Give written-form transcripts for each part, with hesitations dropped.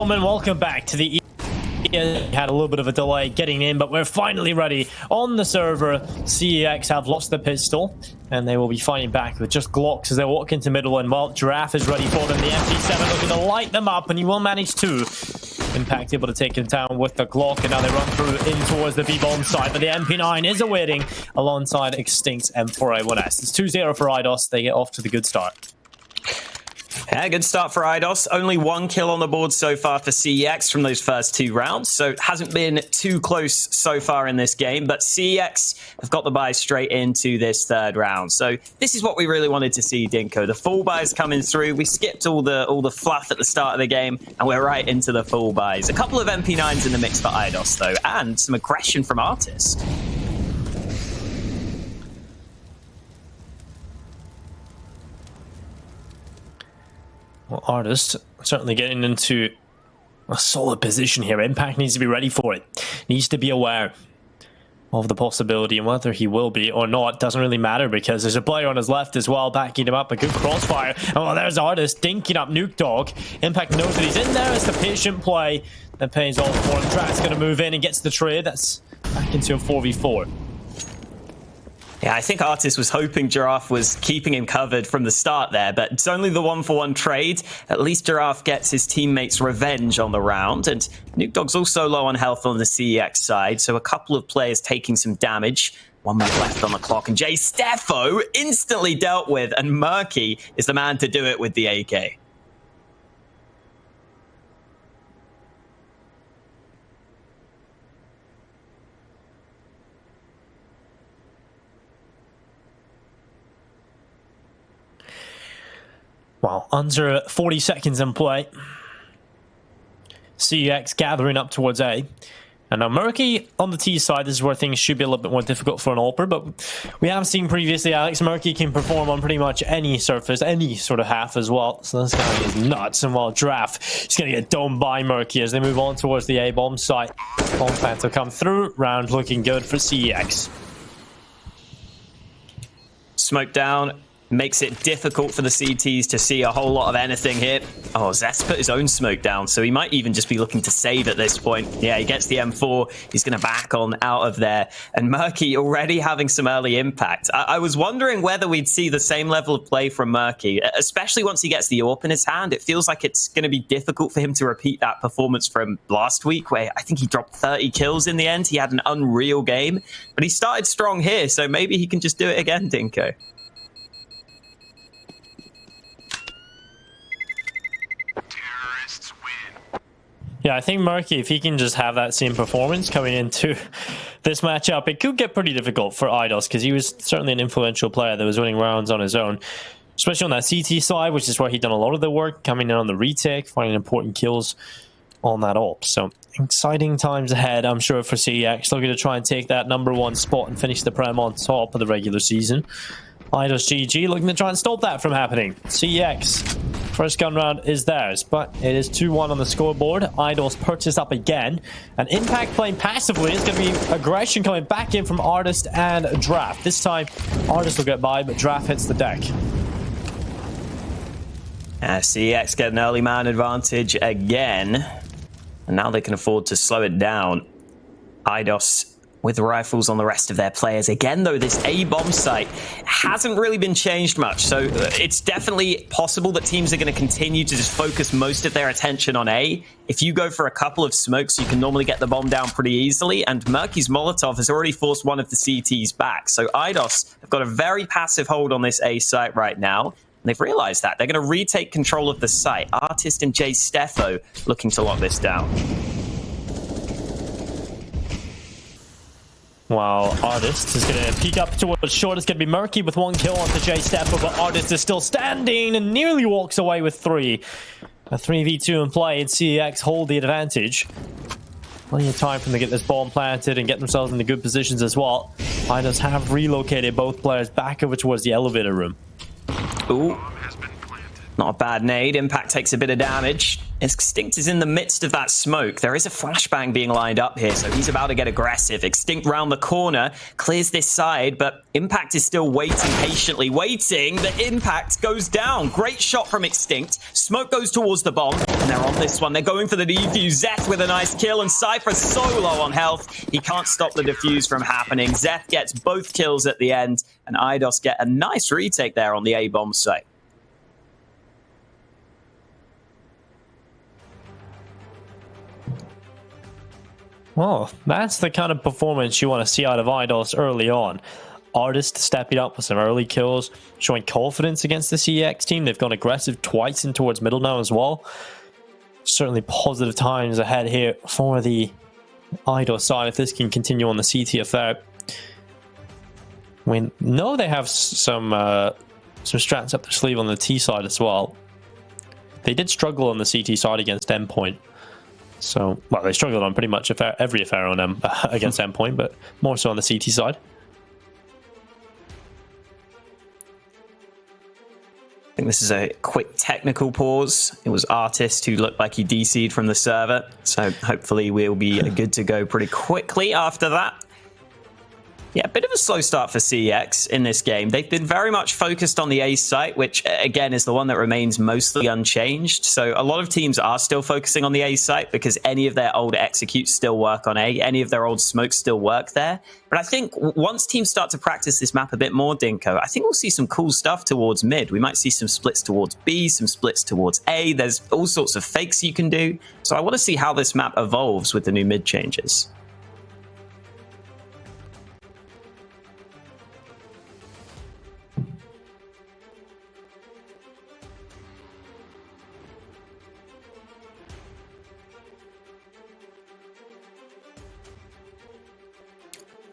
Welcome back to the had a little bit of a delay getting in, but we're finally ready on the server. CeX have lost the pistol, and they will be fighting back with just Glocks as they walk into middle, and while Giraffe is ready for them, the MP7 looking to light them up, and he will manage to. Impact able to take him down with the Glock, and now they run through in towards the B-bomb side, but the MP9 is awaiting alongside Extinct M4A1S. It's 2-0 for Eidos. They get off to the good start. Yeah, good start for Eidos. Only one kill on the board so far for CeX from those first two rounds, so it hasn't been too close so far in this game, but CeX have got the buy straight into this third round. So this is what we really wanted to see, Dinko. The full buys coming through. We skipped all the fluff at the start of the game, and we're right into the full buys. A couple of MP9s in the mix for Eidos, though, and some aggression from Artist. Well, Artist certainly getting into a solid position here. Impact needs to be ready for it. Needs to be aware of the possibility, and whether he will be or not doesn't really matter, because there's a player on his left as well backing him up. A good crossfire. Oh, well, there's Artist dinking up Nuke Dog. Impact knows that he's in there. It's the patient play that pays off for him. Drax going to move in and gets the trade. That's back into a 4v4. Yeah, I think Artist was hoping Giraffe was keeping him covered from the start there, but it's only the 1-for-1 trade. At least Giraffe gets his teammates' revenge on the round, and Nuke Dog's also low on health on the CeX side, so a couple of players taking some damage. 1 minute left on the clock, and Jay Steffo instantly dealt with, and Murky is the man to do it with the AK. Well, under 40 seconds in play. CeX gathering up towards A. And now Murky on the T side, this is where things should be a little bit more difficult for an AWPer, but we have seen previously Alex Murky can perform on pretty much any surface, any sort of half as well. So this guy is nuts, and while Giraffe is going to get domed by Murky as they move on towards the A-bomb site. Bomb plant will come through, round looking good for CeX. Smoke down. Makes it difficult for the CTs to see a whole lot of anything here. Oh, Zest put his own smoke down, so he might even just be looking to save at this point. Yeah, he gets the M4. He's going to back on out of there. And Murky already having some early impact. I was wondering whether we'd see the same level of play from Murky, especially once he gets the AWP in his hand. It feels like it's going to be difficult for him to repeat that performance from last week, where I think he dropped 30 kills in the end. He had an unreal game, but he started strong here, so maybe he can just do it again, Dinko. Yeah, I think Murky, if he can just have that same performance coming into this matchup, it could get pretty difficult for Eidos, because he was certainly an influential player that was winning rounds on his own, especially on that CT side, which is where he'd done a lot of the work, coming in on the retake, finding important kills on that AWP. So exciting times ahead, I'm sure, for CeX, looking to try and take that #1 spot and finish the Prem on top of the regular season. EidosGG looking to try and stop that from happening. CeX, first gun round is theirs, but it is 2-1 on the scoreboard. Eidos purchase up again, and Impact playing passively is going to be aggression coming back in from Artist and Draft. This time, Artist will get by, but Draft hits the deck. CeX get an early man advantage again, and now they can afford to slow it down. Eidos with rifles on the rest of their players. Again, though, this A-bomb site hasn't really been changed much, so it's definitely possible that teams are going to continue to just focus most of their attention on A. If you go for a couple of smokes, you can normally get the bomb down pretty easily, and Murky's Molotov has already forced one of the CTs back. So Eidos have got a very passive hold on this A site right now, and they've realized that. They're going to retake control of the site. Artist and Jay Steffo looking to lock this down. While Artist is going to peek up towards short. It's going to be Murky with 1 kill onto Jay Steffo, but Artist is still standing and nearly walks away with 3. A 3v2 in play, and CeX hold the advantage. Plenty of time for them to get this bomb planted and get themselves into good positions as well. Eidos have relocated both players back over towards the elevator room. Ooh. Not a bad nade. Impact takes a bit of damage. Extinct is in the midst of that smoke. There is a flashbang being lined up here, so he's about to get aggressive. Extinct round the corner, clears this side, but Impact is still waiting, patiently waiting. The Impact goes down. Great shot from Extinct. Smoke goes towards the bomb, and they're on this one. They're going for the defuse. Zeth with a nice kill, and Cypher so low on health. He can't stop the defuse from happening. Zeth gets both kills at the end, and Eidos get a nice retake there on the A-bomb site. Well, that's the kind of performance you want to see out of Eidos early on. Artists stepping up with some early kills, showing confidence against the CEX team. They've gone aggressive twice in towards middle now as well. Certainly positive times ahead here for the Eidos side if this can continue on the CT affair. We know they have some strats up their sleeve on the T side as well. They did struggle on the CT side against Endpoint. So, well, they struggled on pretty much every affair on them against Endpoint, but more so on the CT side. I think this is a quick technical pause. It was Artist who looked like he DC'd from the server, so hopefully we'll be good to go pretty quickly after that. Yeah, a bit of a slow start for CeX in this game. They've been very much focused on the A site, which again is the one that remains mostly unchanged. So a lot of teams are still focusing on the A site because any of their old executes still work on A, any of their old smokes still work there. But I think once teams start to practice this map a bit more, Dinko, I think we'll see some cool stuff towards mid. We might see some splits towards B, some splits towards A. There's all sorts of fakes you can do. So I want to see how this map evolves with the new mid changes.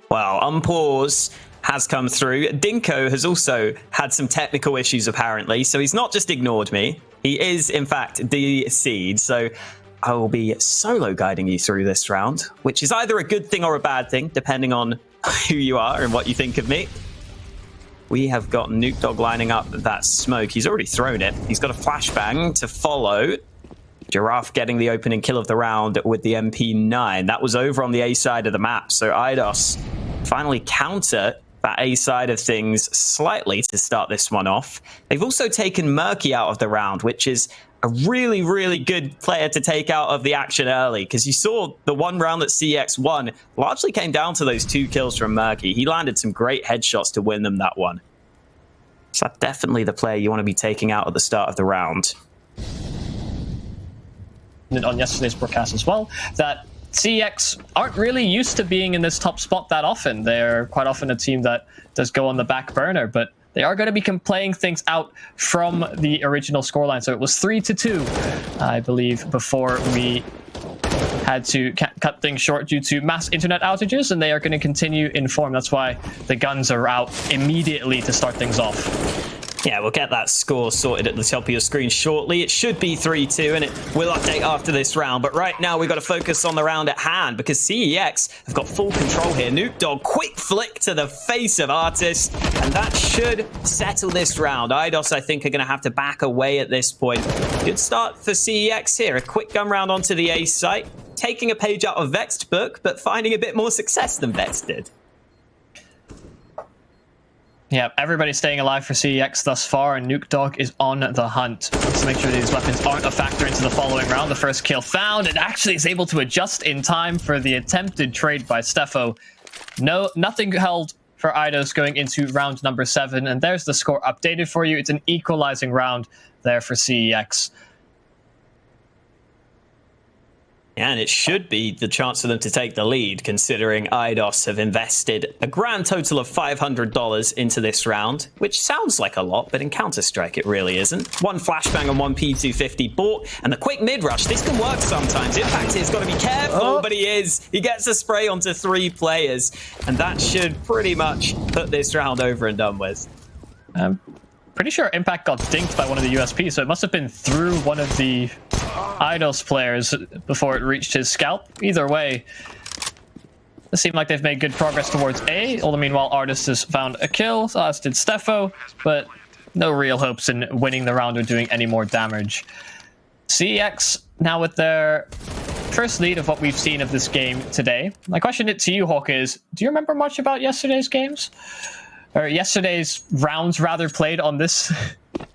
Well, unpause has come through. Dinko has also had some technical issues, apparently, so he's not just ignored me. He is, in fact, DC'd, so I will be solo guiding you through this round, which is either a good thing or a bad thing, depending on who you are and what you think of me. We have got Nuke Dog lining up that smoke. He's already thrown it. He's got a flashbang to follow. Giraffe getting the opening kill of the round with the MP9. That was over on the A side of the map, so Eidos finally counter that A side of things slightly to start this one off. They've also taken Murky out of the round, which is a really, really good player to take out of the action early, because you saw the one round that CeX won largely came down to those 2 kills from Murky. He landed some great headshots to win them that one. So that's definitely the player you want to be taking out at the start of the round. On yesterday's broadcast as well, that CeX aren't really used to being in this top spot that often. They're quite often a team that does go on the back burner, but they are going to be playing things out from the original scoreline. So it was 3-2, I believe, before we had to cut things short due to mass internet outages, and they are going to continue in form. That's why the guns are out immediately to start things off. Yeah, we'll get that score sorted at the top of your screen shortly. It should be 3-2, and it will update after this round. But right now, we've got to focus on the round at hand, because CeX have got full control here. Nuke Dog, quick flick to the face of Artist, and that should settle this round. Eidos, I think, are going to have to back away at this point. Good start for CeX here. A quick gun round onto the A site, taking a page out of Vex's book, but finding a bit more success than Vex did. Yeah, everybody's staying alive for CeX thus far, and Nuke Dog is on the hunt. Let's make sure these weapons aren't a factor into the following round. The first kill found, and actually is able to adjust in time for the attempted trade by Steffo. No, nothing held for Eidos going into round number 7, and there's the score updated for you. It's an equalizing round there for CeX. And it should be the chance for them to take the lead, considering Eidos have invested a grand total of $500 into this round, which sounds like a lot, but in Counter-Strike it really isn't. 1 flashbang and 1 P250 bought, and the quick mid-rush, this can work sometimes. Impact here's got to be careful, but he is. He gets a spray onto 3 players, and that should pretty much put this round over and done with. Pretty sure Impact got dinked by one of the USPs, so it must have been through one of the Eidos players before it reached his scalp. Either way, it seemed like they've made good progress towards A. All the meanwhile, Artist has found a kill, as did Steffo, but no real hopes in winning the round or doing any more damage. CeX now with their first lead of what we've seen of this game today, my question to you, Hawk, is do you remember much about yesterday's games? Or yesterday's rounds, rather, played on this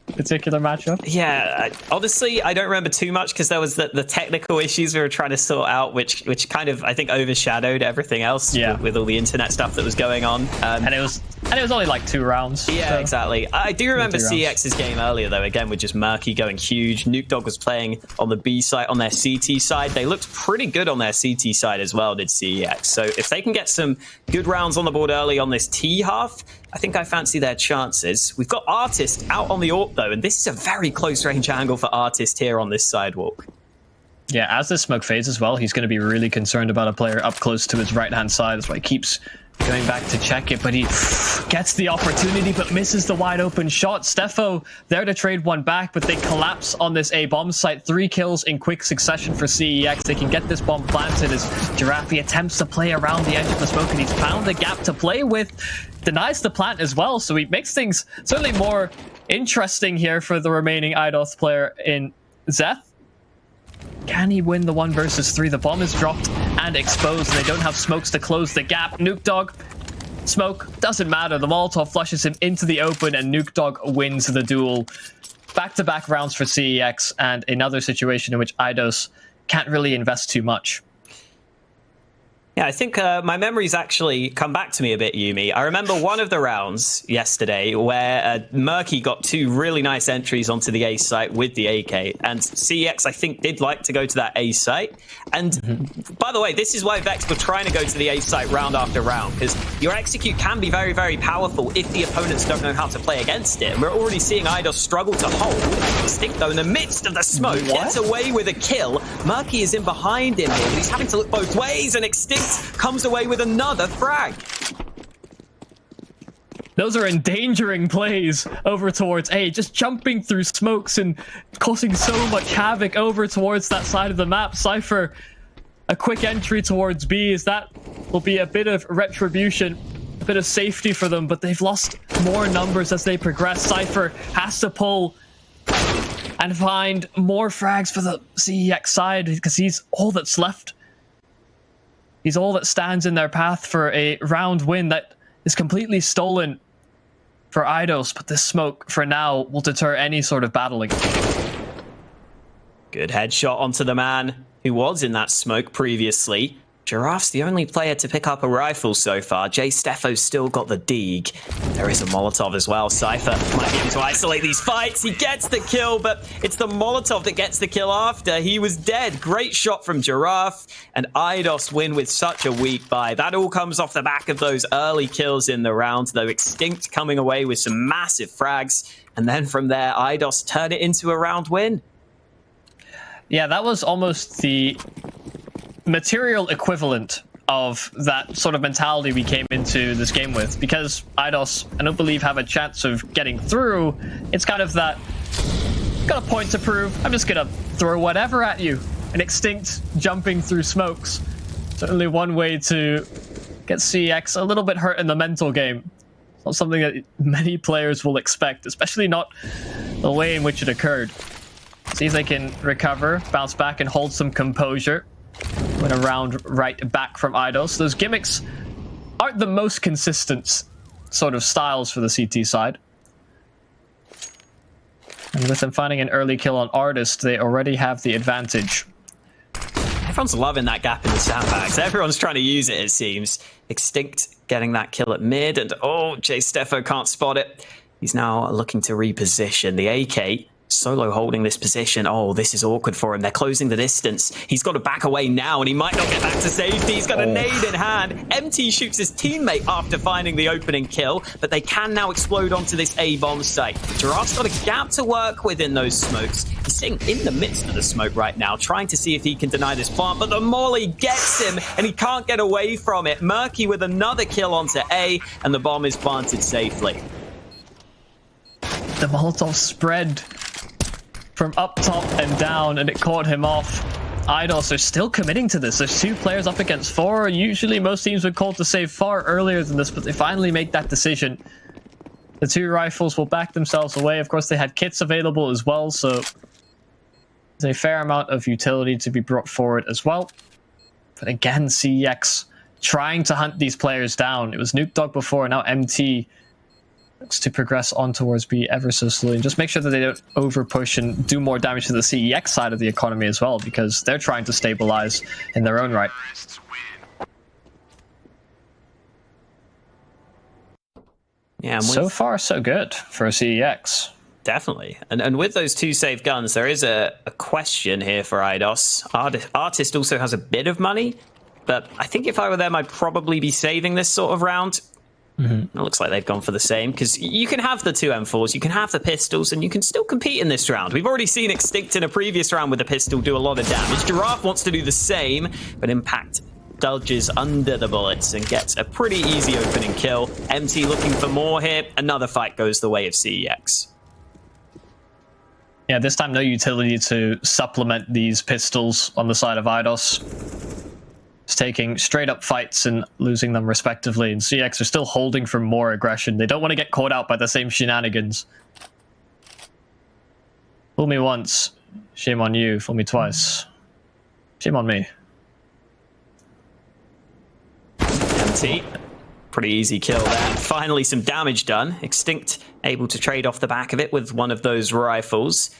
particular matchup? Yeah, honestly, I don't remember too much because there was the technical issues we were trying to sort out, which kind of, I think, overshadowed everything else with all the internet stuff that was going on. And it was only like 2 rounds. Yeah, so. Exactly. I do remember CX's game earlier, though, again, with just Murky going huge. Nukedog was playing on the B side, on their CT side. They looked pretty good on their CT side as well, did CEX. So if they can get some good rounds on the board early on this T half, I think I fancy their chances. We've got Artist out on the AWP, though, and this is a very close range angle for Artist here on this sidewalk. Yeah, as this smoke fades as well, he's going to be really concerned about a player up close to his right-hand side. That's why he keeps going back to check it, but he gets the opportunity but misses the wide open shot. Steffo there to trade one back, but they collapse on this A bomb site. 3 kills in quick succession for CEX. They can get this bomb planted as Giraffe attempts to play around the edge of the smoke, and he's found a gap to play with. Denies the plant as well, so he makes things certainly more interesting here for the remaining Eidos player in Zeth. Can he win the 1 versus 3? The bomb is dropped and exposed, and they don't have smokes to close the gap. Nukedog, smoke, doesn't matter. The Molotov flushes him into the open, and Nukedog wins the duel. Back-to-back rounds for CEX, and another situation in which Eidos can't really invest too much. Yeah, I think my memories actually come back to me a bit, Yumi. I remember one of the rounds yesterday where Murky got 2 really nice entries onto the A site with the AK, and CEX, I think, did like to go to that A site. And by the way, this is why Vex were trying to go to the A site round after round, because your execute can be very, very powerful if the opponents don't know how to play against it. And we're already seeing Eidos struggle to hold. Extinct, though, in the midst of the smoke, gets away with a kill. Murky is in behind him here, but he's having to look both ways, and Extinct comes away with another frag. Those are endangering plays over towards A, just jumping through smokes and causing so much havoc over towards that side of the map. Cypher, a quick entry towards B, as that will be a bit of retribution, a bit of safety for them, but they've lost more numbers as they progress. Cypher has to pull and find more frags for the CEX side because he's all that's left. He's all that stands in their path for a round win that is completely stolen for Eidos, but this smoke, for now, will deter any sort of battling. Good headshot onto the man who was in that smoke previously. Giraffe's the only player to pick up a rifle so far. Jay Steffo's still got the Deeg. There is a Molotov as well. Cypher might be able to isolate these fights. He gets the kill, but it's the Molotov that gets the kill after. He was dead. Great shot from Giraffe, and Eidos win with such a weak buy. That all comes off the back of those early kills in the round, though. Extinct coming away with some massive frags, and then from there, Eidos turn it into a round win. Yeah, that was almost the material equivalent of that sort of mentality we came into this game with, because Eidos, I don't believe, have a chance of getting through. It's kind of that, got a point to prove, I'm just gonna throw whatever at you. An Extinct jumping through smokes. Certainly one way to get CX a little bit hurt in the mental game. It's not something that many players will expect, especially not the way in which it occurred. See if they can recover, bounce back, and hold some composure. Win a round right back from Eidos. Those gimmicks aren't the most consistent sort of styles for the CT side. And with them finding an early kill on Artist, they already have the advantage. Everyone's loving that gap in the sandbags. Everyone's trying to use it, it seems. Extinct getting that kill at mid, and oh, Jay Steffo can't spot it. He's now looking to reposition. The AK solo holding this position. Oh, this is awkward for him. They're closing the distance. He's got to back away now, and he might not get back to safety. He's got a nade in hand. MT shoots his teammate after finding the opening kill, but they can now explode onto this A-bomb site. Giraffe's got a gap to work with in those smokes. He's sitting in the midst of the smoke right now, trying to see if he can deny this plant, but the molly gets him, and he can't get away from it. Murky with another kill onto A, and the bomb is planted safely. The Molotov spread from up top and down, and it caught him off. Eidos are still committing to this. There's 2 players up against 4. Usually most teams would call to save far earlier than this, but they finally make that decision. The 2 rifles will back themselves away. Of course, they had kits available as well, so There's a fair amount of utility to be brought forward as well. But again, CEX trying to hunt these players down. It was NukeDog before, now MT looks to progress on towards B ever so slowly. And just make sure that they don't over push and do more damage to the CEX side of the economy as well, because they're trying to stabilize in their own right. Yeah, so far so good for CEX. Definitely. And with those 2 safe guns, there is a question here for Eidos. Artist also has a bit of money, but I think if I were them, I'd probably be saving this sort of round. It looks like they've gone for the same, because you can have the 2 M4s, you can have the pistols, and you can still compete in this round. We've already seen Extinct in a previous round with a pistol do a lot of damage. Giraffe wants to do the same, but Impact dodges under the bullets and gets a pretty easy opening kill. MT looking for more here. Another fight goes the way of CEX. Yeah, this time no utility to supplement these pistols on the side of Eidos. It's taking straight up fights and losing them respectively, and CEX are still holding for more aggression. They don't want to get caught out by the same shenanigans. Fool me once, shame on you. Fool me twice, shame on me. MT, pretty easy kill there. Finally some damage done. Extinct able to trade off the back of it with one of those rifles.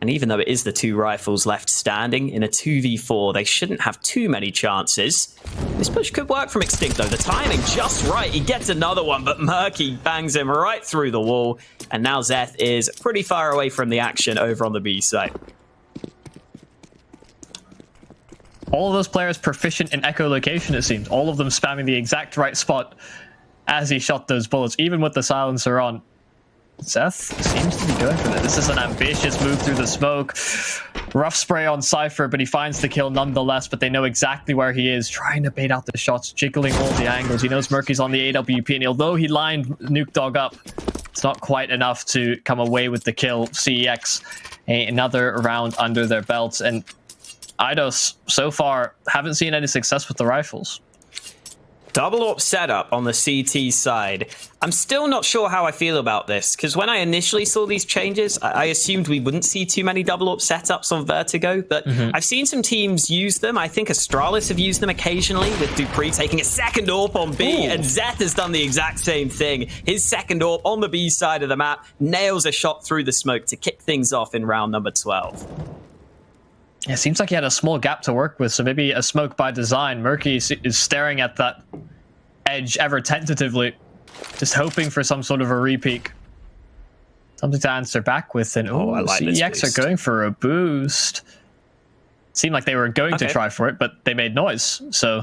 And even though it is the 2 rifles left standing in a 2v4, they shouldn't have too many chances. This push could work from Extinct, though. The timing just right. He gets another one, but Murky bangs him right through the wall. And now Zeth is pretty far away from the action over on the B side. All of those players proficient in echolocation, it seems. All of them spamming the exact right spot as he shot those bullets, even with the silencer on. Zeth seems to be going for it. This is an ambitious move through the smoke. Rough spray on Cypher, but he finds the kill nonetheless, but they know exactly where he is, trying to bait out the shots, jiggling all the angles. He knows Murky's on the AWP, and although he lined NukeDog up, it's not quite enough to come away with the kill. CEX, another round under their belts, and Eidos, so far, haven't seen any success with the rifles. Double AWP setup on the CT side. I'm still not sure how I feel about this, because when I initially saw these changes, I assumed we wouldn't see too many double AWP setups on Vertigo, but I've seen some teams use them. I think Astralis have used them occasionally, with Dupree taking a second AWP on B, and Zeth has done the exact same thing. His second AWP on the B side of the map nails a shot through the smoke to kick things off in round number 12. It seems like he had a small gap to work with, so maybe a smoke by design. Murky is staring at that edge ever tentatively, just hoping for some sort of a repeat. Something to answer back with, and I like CEX are going for a boost. Seemed like they were going to try for it, but they made noise, so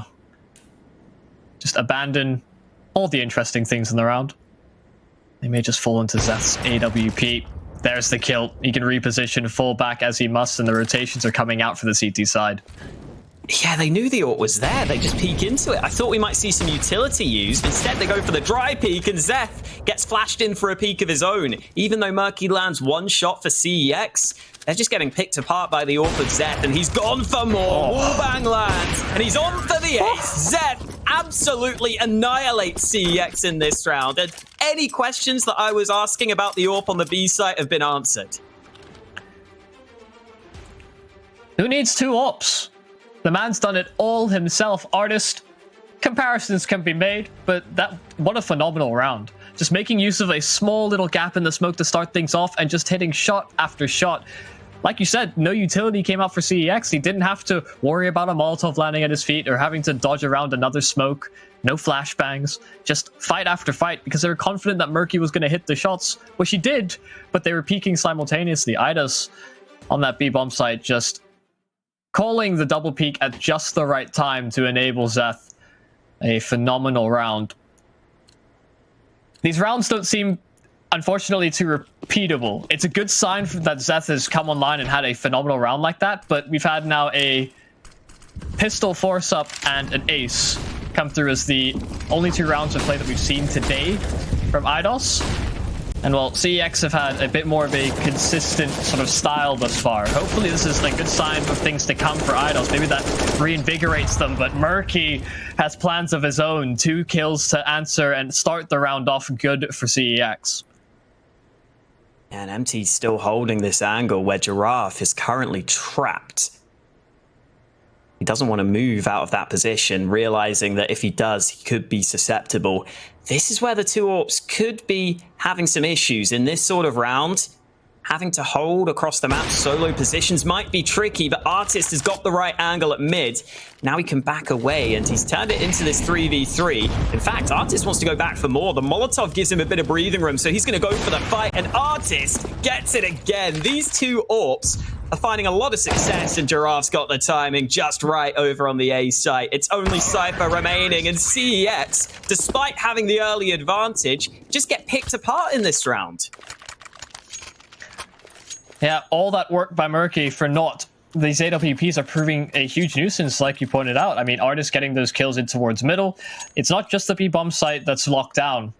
just abandon all the interesting things in the round. They may just fall into Zeth's AWP. There's the kill. He can reposition, fall back as he must, and the rotations are coming out for the CT side. Yeah, they knew the AWP was there. They just peek into it. I thought we might see some utility used. Instead, they go for the dry peek, and Zeth gets flashed in for a peek of his own. Even though Murky lands one shot for CEX, they're just getting picked apart by the AWP of Zeth, and he's gone for more. Wallbang lands, and he's on for the ace. Zeth absolutely annihilates CEX in this round. And any questions that I was asking about the AWP on the B site have been answered. Who needs 2 AWPs? The man's done it all himself. Artist, comparisons can be made, but what a phenomenal round. Just making use of a small little gap in the smoke to start things off and just hitting shot after shot. Like you said, no utility came out for CEX. He didn't have to worry about a Molotov landing at his feet or having to dodge around another smoke. No flashbangs. Just fight after fight, because they were confident that Murky was going to hit the shots, which he did, but they were peaking simultaneously. Eidos on that B-bomb site just calling the double peek at just the right time to enable Zeth a phenomenal round. These rounds don't seem, unfortunately, too repeatable. It's a good sign that Zeth has come online and had a phenomenal round like that, but we've had now a pistol force-up and an ace come through as the only 2 rounds of play that we've seen today from Eidos. And well, CEX have had a bit more of a consistent sort of style thus far. Hopefully this is a good sign of things to come for Eidos. Maybe that reinvigorates them, but Murky has plans of his own. 2 kills to answer and start the round off good for CEX. And Empty's still holding this angle where Giraffe is currently trapped. He doesn't want to move out of that position, realizing that if he does, he could be susceptible. This is where the two Orps could be having some issues in this sort of round. Having to hold across the map solo positions might be tricky, but Artist has got the right angle at mid. Now he can back away, and he's turned it into this 3v3. In fact, Artist wants to go back for more. The Molotov gives him a bit of breathing room, so he's going to go for the fight, and Artist gets it again. These two Orps are finding a lot of success, and Giraffe's got the timing just right over on the A site. It's only Cypher remaining, and CEX, despite having the early advantage, just get picked apart in this round. Yeah, all that work by Murky for naught. These AWPs are proving a huge nuisance, like you pointed out. I mean, Artist getting those kills in towards middle. It's not just the B-bomb site that's locked down.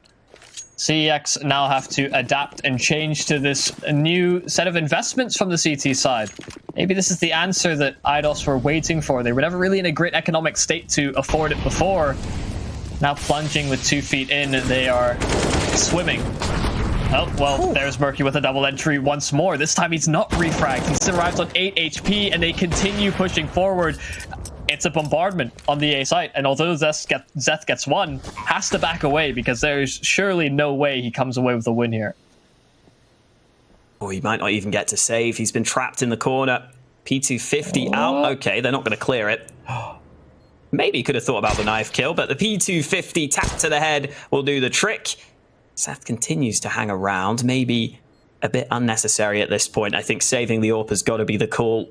CEX now have to adapt and change to this new set of investments from the CT side. Maybe this is the answer that Eidos were waiting for. They were never really in a great economic state to afford it before. Now plunging with 2 feet in, they are swimming. Oh, well, there's Murky with a double entry once more. This time he's not refragged. He survives on 8 HP, and they continue pushing forward. It's a bombardment on the A site, and although Zeth gets one, has to back away because there's surely no way he comes away with a win here. Oh, he might not even get to save. He's been trapped in the corner. P250 out. Okay, they're not going to clear it. Maybe could have thought about the knife kill, but the P250 tap to the head will do the trick. Zeth continues to hang around, maybe a bit unnecessary at this point. I think saving the AWP has got to be the call.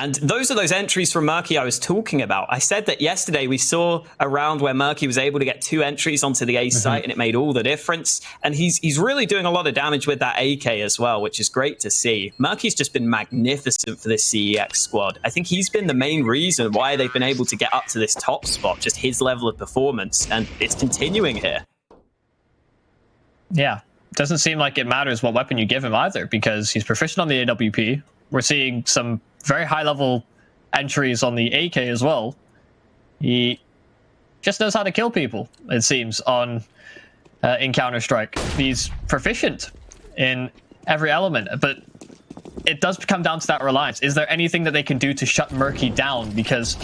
And those are those entries from Murky I was talking about. I said that yesterday we saw a round where Murky was able to get 2 entries onto the A site, and it made all the difference. And he's really doing a lot of damage with that AK as well, which is great to see. Murky's just been magnificent for this CEX squad. I think he's been the main reason why they've been able to get up to this top spot, just his level of performance, and it's continuing here. Yeah, doesn't seem like it matters what weapon you give him either, because he's proficient on the AWP. We're seeing some very high-level entries on the AK as well. He just knows how to kill people, it seems, on in Counter-Strike. He's proficient in every element, but it does come down to that reliance. Is there anything that they can do to shut Murky down? Because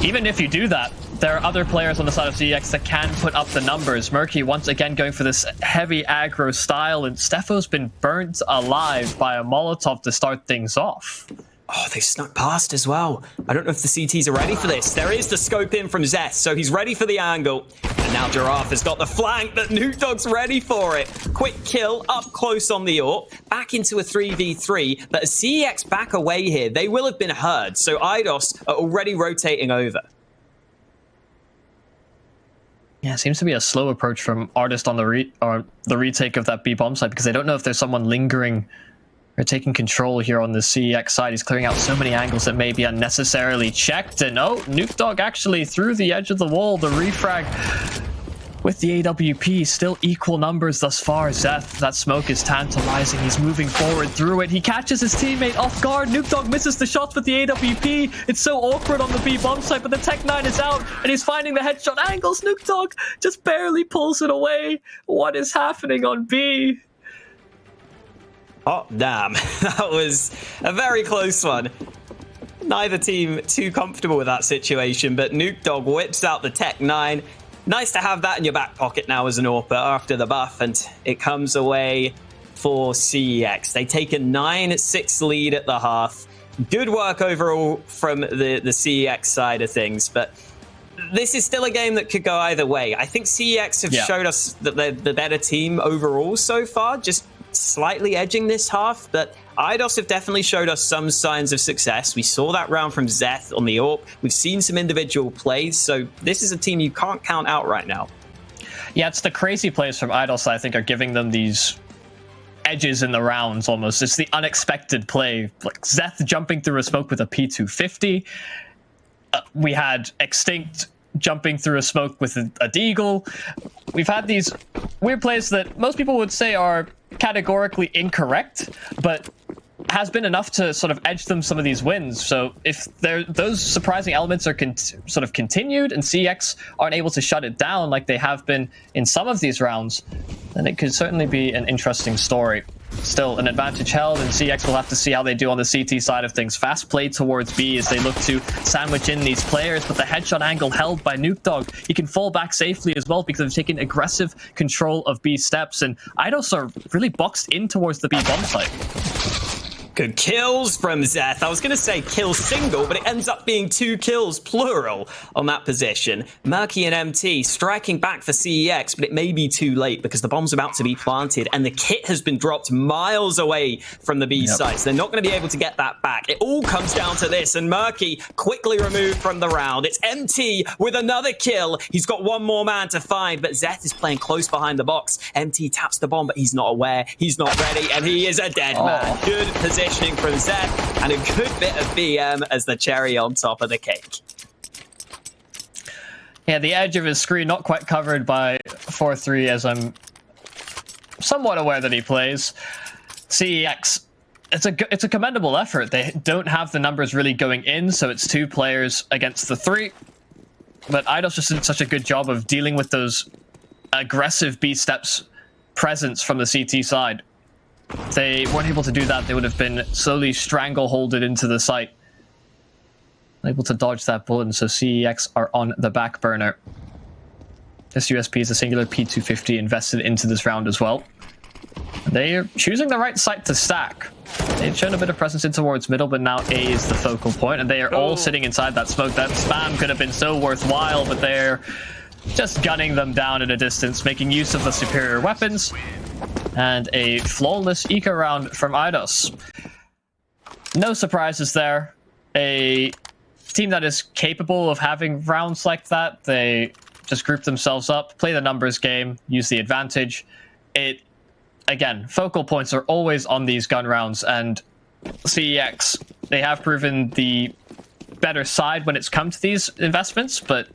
even if you do that, there are other players on the side of CEX that can put up the numbers. Murky once again going for this heavy aggro style, and Stefo's been burnt alive by a Molotov to start things off. Oh, they snuck past as well. I don't know if the CTs are ready for this. There is the scope in from Zeth, so he's ready for the angle. And now Giraffe has got the flank, but Nuke Dog's ready for it. Quick kill up close on the AWP. Back into a 3v3, but as CEX back away here, they will have been heard. So Eidos are already rotating over. Yeah, it seems to be a slow approach from Artist on the retake of that B-bomb side, because they don't know if there's someone lingering or taking control here on the CEX side. He's clearing out so many angles that may be unnecessarily checked. And oh, Nuke Dog actually through the edge of the wall. The refrag with the AWP, still equal numbers thus far. Zeth, that smoke is tantalizing. He's moving forward through it. He catches his teammate off guard. Nuke Dog misses the shots with the AWP. It's so awkward on the B-bomb site, but the Tech-9 is out, and he's finding the headshot angles. Nuke Dog just barely pulls it away. What is happening on B? Oh, damn. That was a very close one. Neither team too comfortable with that situation, but Nuke Dog whips out the Tech-9. Nice to have that in your back pocket now as an AWPer after the buff, and it comes away for CEX. They take a 9-6 lead at the half. Good work overall from the CEX side of things, but this is still a game that could go either way. I think CEX have showed us that they're the better team overall so far, just slightly edging this half, but Eidos have definitely showed us some signs of success. We saw that round from Zeth on the AWP. We've seen some individual plays, so this is a team you can't count out right now. Yeah, it's the crazy plays from Eidos that I think are giving them these edges in the rounds almost. It's the unexpected play, like Zeth jumping through a smoke with a P250. We had Extinct jumping through a smoke with a Deagle. We've had these weird plays that most people would say are categorically incorrect, but has been enough to sort of edge them some of these wins. So if those surprising elements are sort of continued and CeX aren't able to shut it down like they have been in some of these rounds, then it could certainly be an interesting story. Still, an advantage held, and CeX will have to see how they do on the CT side of things. Fast play towards B as they look to sandwich in these players, but the headshot angle held by NukeDog. He can fall back safely as well because they've taken aggressive control of B steps, and Eidos are really boxed in towards the B bomb site. Good kills from Zeth. I was going to say kill single, but it ends up being 2 kills plural on that position. Murky and MT striking back for CEX, but it may be too late because the bomb's about to be planted and the kit has been dropped miles away from the B site. So they're not going to be able to get that back. It all comes down to this, and Murky quickly removed from the round. It's MT with another kill. He's got one more man to find, but Zeth is playing close behind the box. MT taps the bomb, but he's not aware. He's not ready, and he is a dead man. Good position from Zeth, and a good bit of BM as the cherry on top of the cake. Yeah, the edge of his screen not quite covered by 4-3, as I'm somewhat aware that he plays. CEX, it's a commendable effort. They don't have the numbers really going in, so it's 2 players against the 3. But Eidos just did such a good job of dealing with those aggressive B steps presence from the CT side. If they weren't able to do that, they would have been slowly strangleholded into the site. Able to dodge that bullet, and so CEX are on the back burner. This USP is a singular P250 invested into this round as well. They are choosing the right site to stack. They've shown a bit of presence in towards middle, but now A is the focal point, and they are all sitting inside that smoke. That spam could have been so worthwhile, but they're just gunning them down at a distance, making use of the superior weapons. And a flawless eco round from Eidos. No surprises there. A team that is capable of having rounds like that. They just group themselves up, play the numbers game, use the advantage. Again, focal points are always on these gun rounds, and CEX, they have proven the better side when it's come to these investments, but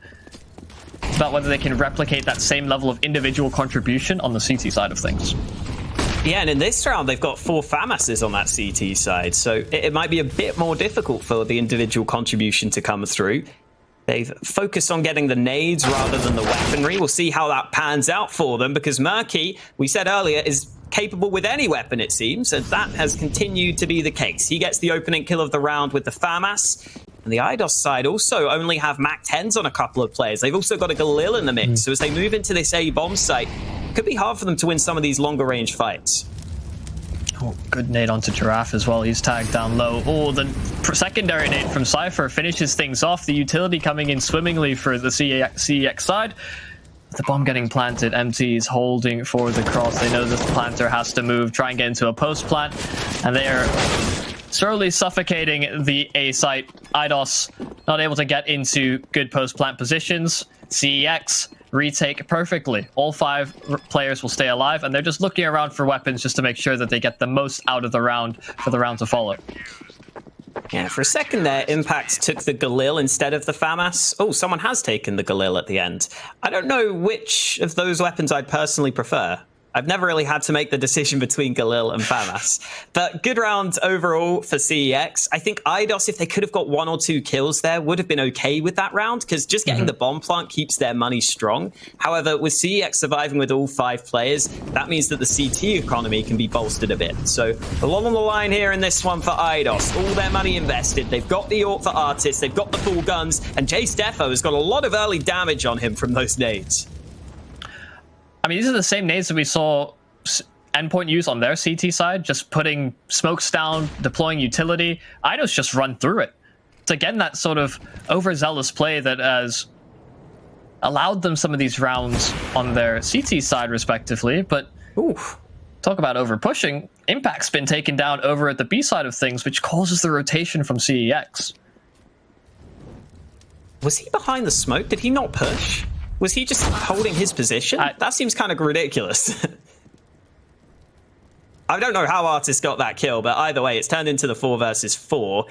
it's about whether they can replicate that same level of individual contribution on the CT side of things. Yeah, and in this round, they've got 4 FAMASes on that CT side, so it might be a bit more difficult for the individual contribution to come through. They've focused on getting the nades rather than the weaponry. We'll see how that pans out for them, because Murky, we said earlier, is capable with any weapon, it seems, and that has continued to be the case. He gets the opening kill of the round with the FAMAS. And the Eidos side also only have MAC-10s on a couple of players. They've also got a Galil in the mix. So as they move into this A-bomb site, it could be hard for them to win some of these longer range fights. Oh, good nade onto Giraffe as well. He's tagged down low. Oh, the secondary nade from Cypher finishes things off. The utility coming in swimmingly for the CEX side. The bomb getting planted. MT is holding for the cross. They know that the planter has to move, try and get into a post plant. And they are slowly suffocating the A site. Eidos not able to get into good post-plant positions. CEX retake perfectly. All 5 players will stay alive, and they're just looking around for weapons just to make sure that they get the most out of the round for the round to follow. Yeah, for a second there, Impact took the Galil instead of the FAMAS. Oh, someone has taken the Galil at the end. I don't know which of those weapons I'd personally prefer. I've never really had to make the decision between Galil and FAMAS. But good round overall for CEX. I think Eidos, if they could have got 1 or 2 kills there, would have been okay with that round, because just getting the bomb plant keeps their money strong. However, with CEX surviving with all 5 players, that means that the CT economy can be bolstered a bit. So a lot on the line here in this one for Eidos. All their money invested. They've got the AWP for Artist. They've got the full guns. And Jace Defo has got a lot of early damage on him from those nades. I mean, these are the same nades that we saw Endpoint use on their CT side, just putting smokes down, deploying utility. Eidos just run through it. It's again that sort of overzealous play that has allowed them some of these rounds on their CT side, respectively. But talk about over pushing. Impact's been taken down over at the B side of things, which causes the rotation from CEX. Was he behind the smoke? Did he not push? Was he just holding his position? That seems kind of ridiculous. I don't know how Artist got that kill, but either way, it's turned into the 4 versus 4.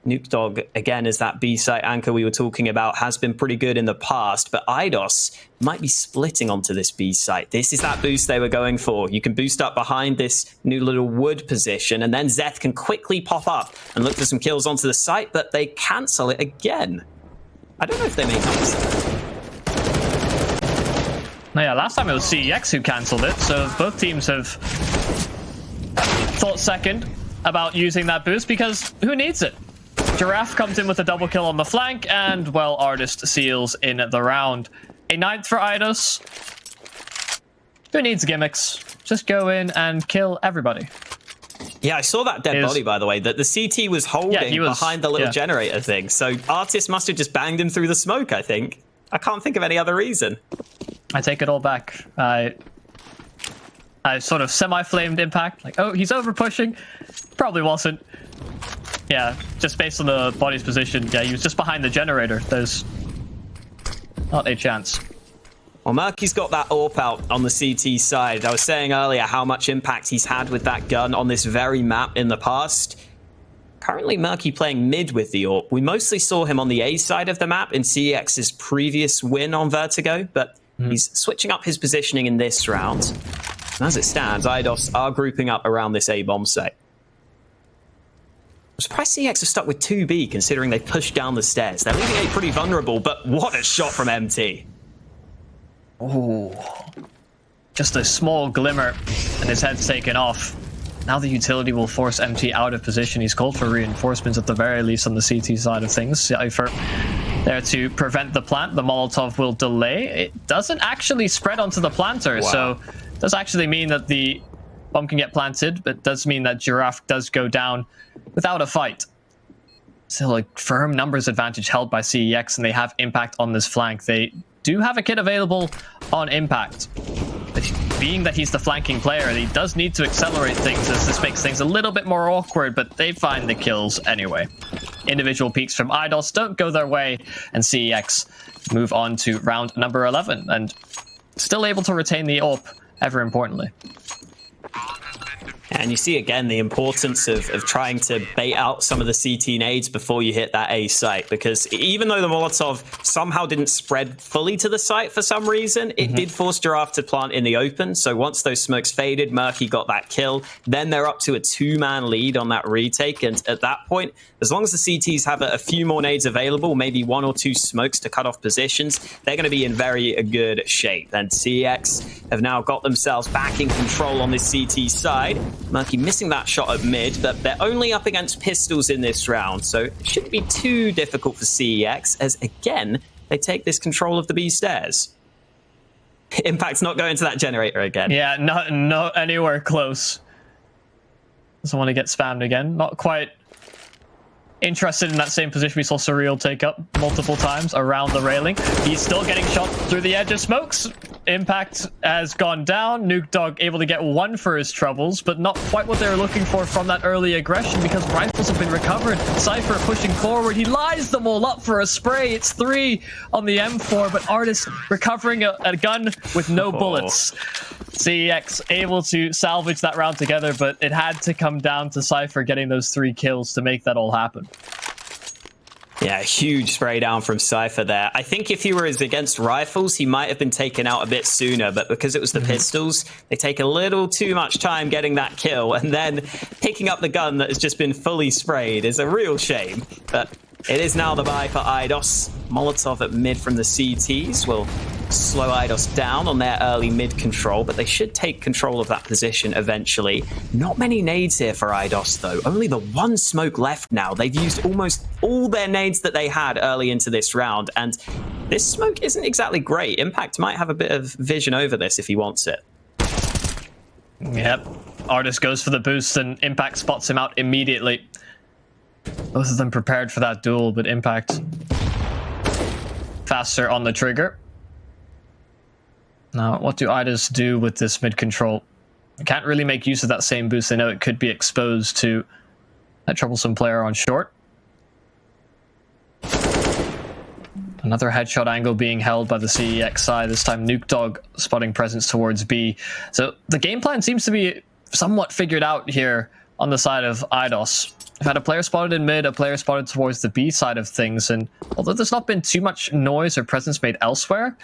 Nuke Dog, again, as that B site anchor we were talking about, has been pretty good in the past, but Eidos might be splitting onto this B site. This is that boost they were going for. You can boost up behind this new little wood position, and then Zeth can quickly pop up and look for some kills onto the site, but they cancel it again. I don't know if they make up. Yeah, last time it was CEX who cancelled it, so both teams have thought second about using that boost because who needs it? Giraffe comes in with a double kill on the flank, and, well, Artist seals in the round. A 9th for Eidos. Who needs gimmicks? Just go in and kill everybody. Yeah, I saw that dead body, by the way, that the CT was holding behind the little generator thing. So Artist must have just banged him through the smoke, I think. I can't think of any other reason. I take it all back. I sort of semi-flamed Impact. Like, oh, he's over-pushing. Probably wasn't. Yeah, just based on the body's position. Yeah, he was just behind the generator. There's not a chance. Well, Murky's got that AWP out on the CT side. I was saying earlier how much impact he's had with that gun on this very map in the past. Currently, Murky playing mid with the AWP. We mostly saw him on the A side of the map in CEX's previous win on Vertigo, but he's switching up his positioning in this round. And as it stands, Eidos are grouping up around this A bomb site. I'm surprised CeX are stuck with 2B, considering they pushed down the stairs. They're leaving A pretty vulnerable, but what a shot from MT. Oh, just a small glimmer, and his head's taken off. Now the utility will force MT out of position. He's called for reinforcements at the very least on the CT side of things. Cypher there to prevent the plant. The Molotov will delay. It doesn't actually spread onto the planter, so it does actually mean that the bomb can get planted, but it does mean that Giraffe does go down without a fight. Still a firm numbers advantage held by CEX, and they have Impact on this flank. They do have a kit available on Impact. But being that he's the flanking player, he does need to accelerate things, as this makes things a little bit more awkward, but they find the kills anyway. Individual peaks from Eidos don't go their way, and CEX move on to round number 11, and still able to retain the AWP, ever importantly. And you see again the importance of trying to bait out some of the CT nades before you hit that A site, because even though the Molotov somehow didn't spread fully to the site for some reason, it did force Giraffe to plant in the open. So once those smokes faded, Murky got that kill. Then they're up to a 2-man lead on that retake, and at that point, as long as the CTs have a few more nades available, maybe 1 or 2 smokes to cut off positions, they're going to be in very good shape. And CEX have now got themselves back in control on this CT side. Murky missing that shot at mid, but they're only up against pistols in this round, so it shouldn't be too difficult for CEX, as again, they take this control of the B stairs. Impact's not going to that generator again. Yeah, not anywhere close. Doesn't want to get spammed again. Not quite interested in that same position we saw Surreal take up multiple times around the railing. He's still getting shot through the edge of smokes. Impact has gone down. Nuke Dog able to get 1 for his troubles, but not quite what they were looking for from that early aggression, because rifles have been recovered. Cypher pushing forward. He lies them all up for a spray. It's 3 on the M4, but Artist recovering a gun with no bullets. CEX able to salvage that round together, but it had to come down to Cypher getting those 3 kills to make that all happen. Yeah, huge spray down from Cypher there. I think if he were against rifles, he might have been taken out a bit sooner, but because it was the pistols, they take a little too much time getting that kill, and then picking up the gun that has just been fully sprayed is a real shame. But it is now the buy for Eidos. Molotov at mid from the CTs will slow Eidos down on their early mid control, but they should take control of that position eventually. Not many nades here for Eidos, though. Only the 1 smoke left now. They've used almost all their nades that they had early into this round, and this smoke isn't exactly great. Impact might have a bit of vision over this if he wants it. Yep. Artist goes for the boost, and Impact spots him out immediately. Both of them prepared for that duel, but Impact faster on the trigger. Now, what do Eidos do with this mid control? They can't really make use of that same boost. They know it could be exposed to that troublesome player on short. Another headshot angle being held by the CEX side. This time Nuke Dog spotting presence towards B. So the game plan seems to be somewhat figured out here on the side of Eidos. We've had a player spotted in mid, a player spotted towards the B side of things, and although there's not been too much noise or presence made elsewhere,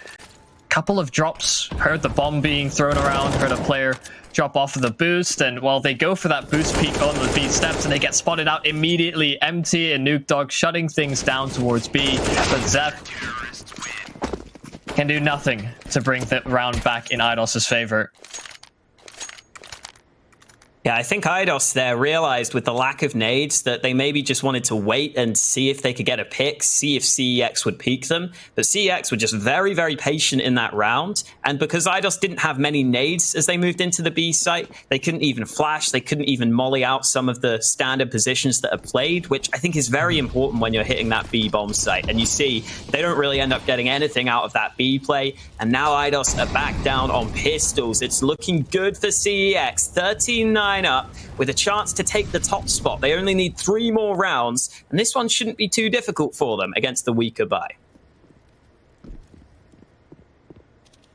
couple of drops, heard the bomb being thrown around, heard a player drop off of the boost, and well, they go for that boost peek on the B steps and they get spotted out immediately. MT and NukeDog shutting things down towards B, but Zeth can do nothing to bring the round back in Eidos' favor. Yeah, I think Eidos there realized with the lack of nades that they maybe just wanted to wait and see if they could get a pick, see if CEX would peek them. But CEX were just very, very patient in that round. And because Eidos didn't have many nades as they moved into the B site, they couldn't even flash, they couldn't even molly out some of the standard positions that are played, which I think is very important when you're hitting that B bomb site. And you see, they don't really end up getting anything out of that B play. And now Eidos are back down on pistols. It's looking good for CEX. 13-9 up with a chance to take the top spot. They only need 3 more rounds, and this one shouldn't be too difficult for them against the weaker buy.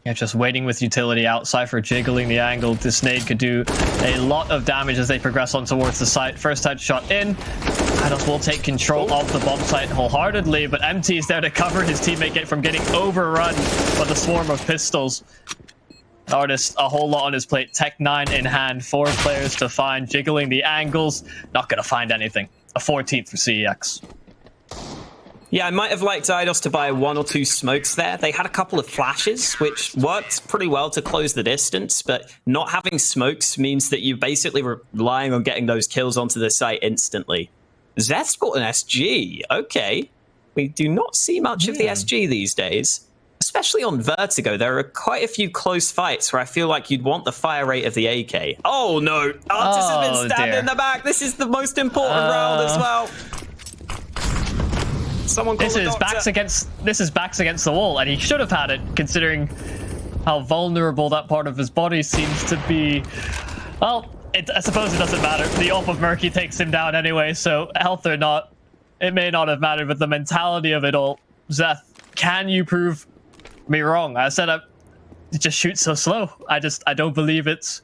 Yeah, just waiting with utility out. Cypher jiggling the angle. This nade could do a lot of damage as they progress on towards the site. First headshot in. Eidos will take control of the bomb site wholeheartedly, but MT is there to cover his teammate from getting overrun by the swarm of pistols. Artist, a whole lot on his plate. Tech 9 in hand. 4 players to find. Jiggling the angles. Not going to find anything. A 14th for CEX. Yeah, I might have liked Eidos to buy 1 or 2 smokes there. They had a couple of flashes, which worked pretty well to close the distance, but not having smokes means that you're basically relying on getting those kills onto the site instantly. Zeth's bought an SG. Okay. We do not see much of the SG these days. Especially on Vertigo, there are quite a few close fights where I feel like you'd want the fire rate of the AK. Oh no, Artis has been stabbed in the back. This is the most important round as well. Someone call the doctor. This is backs against the wall, and he should have had it, considering how vulnerable that part of his body seems to be. Well, I suppose it doesn't matter. The AWP of Murky takes him down anyway, so health or not, it may not have mattered, but the mentality of it all. Zeth, can you prove me wrong? I said it just shoots so slow. I don't believe it's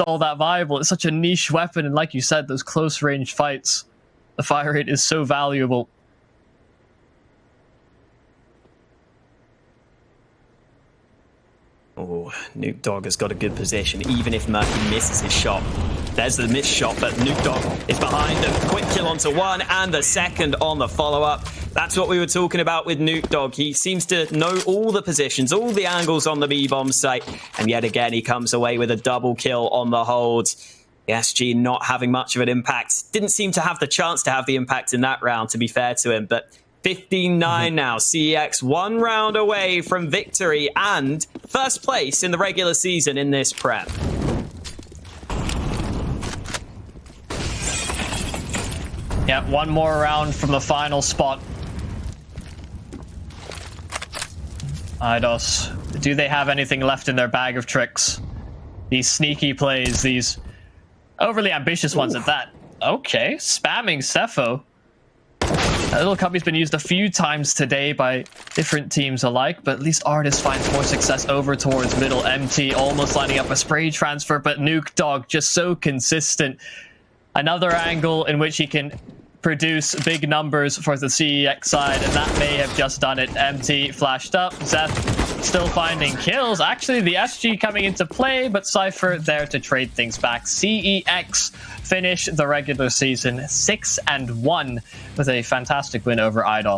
all that viable. It's such a niche weapon, and like you said, those close range fights, the fire rate is so valuable. Oh, NukeDog has got a good position, even if Murky misses his shot. There's the missed shot, but NukeDog is behind him. Quick kill onto 1, and the second on the follow-up. That's what we were talking about with NukeDog. He seems to know all the positions, all the angles on the B-bomb site, and yet again, he comes away with a double kill on the hold. The SG not having much of an impact. Didn't seem to have the chance to have the impact in that round, to be fair to him, but 15-9 now. CEX 1 round away from victory and first place in the regular season in this Prem. Yeah, 1 more round from the final spot. Eidos, do they have anything left in their bag of tricks? These sneaky plays, these overly ambitious ones at that. Okay, spamming Cepho. That little cubby's been used a few times today by different teams alike, but at least Artist finds more success over towards middle. MT almost lining up a spray transfer, but NukeDog just so consistent. Another angle in which he can produce big numbers for the CEX side, and that may have just done it. MT flashed up. Zeth still finding kills. Actually, the SG coming into play, but Cypher there to trade things back. CEX finish the regular season 6-1 with a fantastic win over Eidos.